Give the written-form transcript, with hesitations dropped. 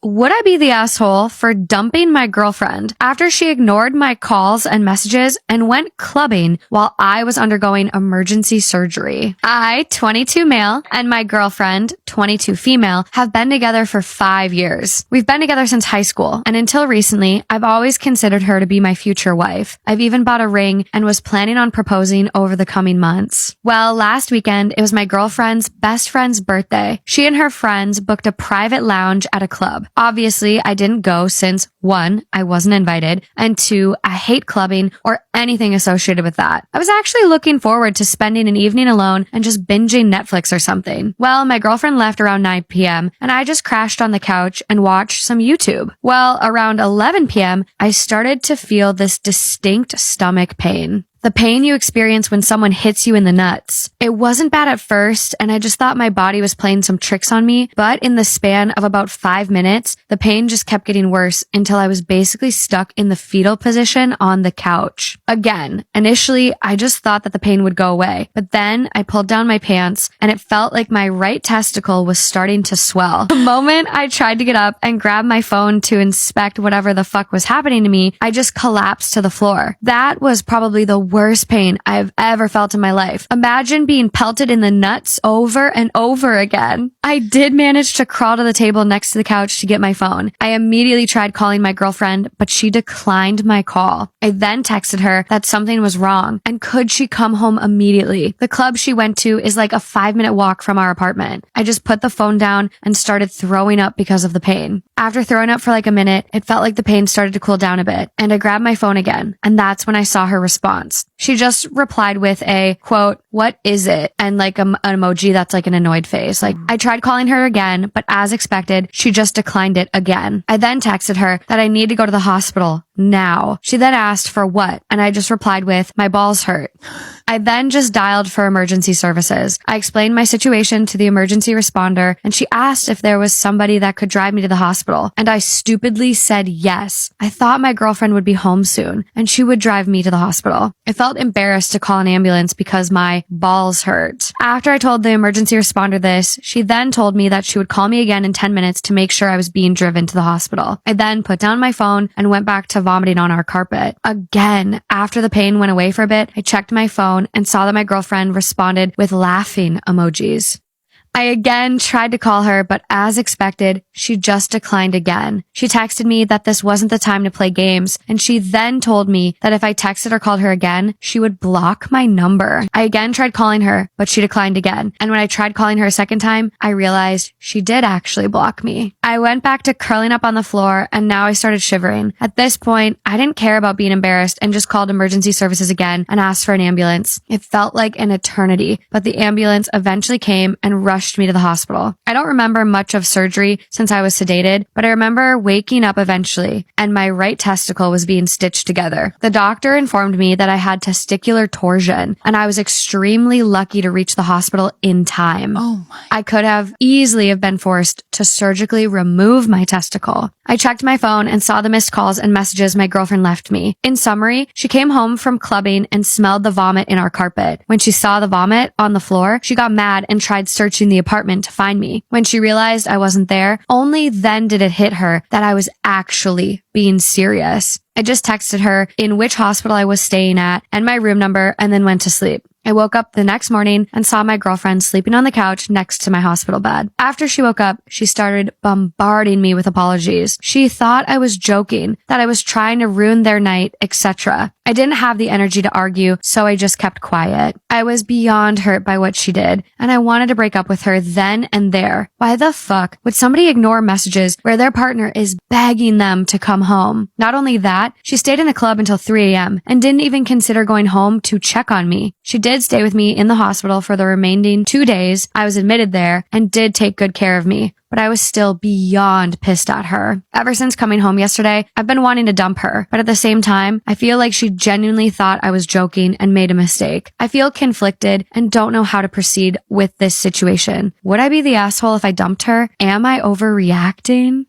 Would I be the asshole for dumping my girlfriend after she ignored my calls and messages and went clubbing while I was undergoing emergency surgery? I, 22 male, and my girlfriend, 22 female, have been together for 5 years. We've been together since high school, and until recently, I've always considered her to be my future wife. I've even bought a ring and was planning on proposing over the coming months. Well, last weekend, it was my girlfriend's best friend's birthday. She and her friends booked a private lounge at a club. Obviously, I didn't go since 1, I wasn't invited, and 2, I hate clubbing or anything associated with that. I was actually looking forward to spending an evening alone and just binging Netflix or something. Well, my girlfriend left around 9 p.m. and I just crashed on the couch and watched some YouTube. Well, around 11 p.m., I started to feel this distinct stomach pain. The pain you experience when someone hits you in the nuts. It wasn't bad at first, and I just thought my body was playing some tricks on me, but in the span of about 5 minutes, the pain just kept getting worse until I was basically stuck in the fetal position on the couch. Again, initially, I just thought that the pain would go away, but then I pulled down my pants, and it felt like my right testicle was starting to swell. The moment I tried to get up and grab my phone to inspect whatever the fuck was happening to me, I just collapsed to the floor. That was probably the worst pain I've ever felt in my life. Imagine being pelted in the nuts over and over again. I did manage to crawl to the table next to the couch to get my phone. I immediately tried calling my girlfriend, but she declined my call. I then texted her that something was wrong and could she come home immediately. The club she went to is like a 5-minute walk from our apartment. I just put the phone down and started throwing up because of the pain. After throwing up for like a minute, it felt like the pain started to cool down a bit, and I grabbed my phone again, and that's when I saw her response. She just replied with a, quote, "What is it?" and like an emoji that's like an annoyed face. Like, I tried calling her again, but as expected, she just declined it again. I then texted her that I need to go to the hospital now. She then asked for what, and I just replied with, "My balls hurt." I then just dialed for emergency services. I explained my situation to the emergency responder, and she asked if there was somebody that could drive me to the hospital, and I stupidly said yes. I thought my girlfriend would be home soon, and she would drive me to the hospital. I felt embarrassed to call an ambulance because my balls hurt. After I told the emergency responder this, she then told me that she would call me again in 10 minutes to make sure I was being driven to the hospital. I then put down my phone and went back to vomiting on our carpet. Again, after the pain went away for a bit, I checked my phone and saw that my girlfriend responded with laughing emojis. I again tried to call her, but as expected, she just declined again. She texted me that this wasn't the time to play games, and she then told me that if I texted or called her again, she would block my number. I again tried calling her, but she declined again. And when I tried calling her a second time, I realized she did actually block me. I went back to curling up on the floor, and now I started shivering. At this point, I didn't care about being embarrassed and just called emergency services again and asked for an ambulance. It felt like an eternity, but the ambulance eventually came and rushed me to the hospital. I don't remember much of surgery since I was sedated, but I remember waking up eventually and my right testicle was being stitched together. The doctor informed me that I had testicular torsion, and I was extremely lucky to reach the hospital in time. Oh my. I could have easily have been forced to surgically remove my testicle. I checked my phone and saw the missed calls and messages my girlfriend left me. In summary, she came home from clubbing and smelled the vomit in our carpet. When she saw the vomit on the floor, she got mad and tried searching the apartment to find me. When she realized I wasn't there, only then did it hit her that I was actually being serious. I just texted her in which hospital I was staying at and my room number and then went to sleep. I woke up the next morning and saw my girlfriend sleeping on the couch next to my hospital bed. After she woke up, she started bombarding me with apologies. She thought I was joking, that I was trying to ruin their night, etc. I didn't have the energy to argue, so I just kept quiet. I was beyond hurt by what she did, and I wanted to break up with her then and there. Why the fuck would somebody ignore messages where their partner is begging them to come home? Not only that, she stayed in the club until 3 a.m. and didn't even consider going home to check on me. She did stay with me in the hospital for the remaining 2 days I was admitted there and did take good care of me, but I was still beyond pissed at her. Ever since coming home yesterday, I've been wanting to dump her, but at the same time, I feel like she genuinely thought I was joking and made a mistake. I feel conflicted and don't know how to proceed with this situation. Would I be the asshole if I dumped her? Am I overreacting?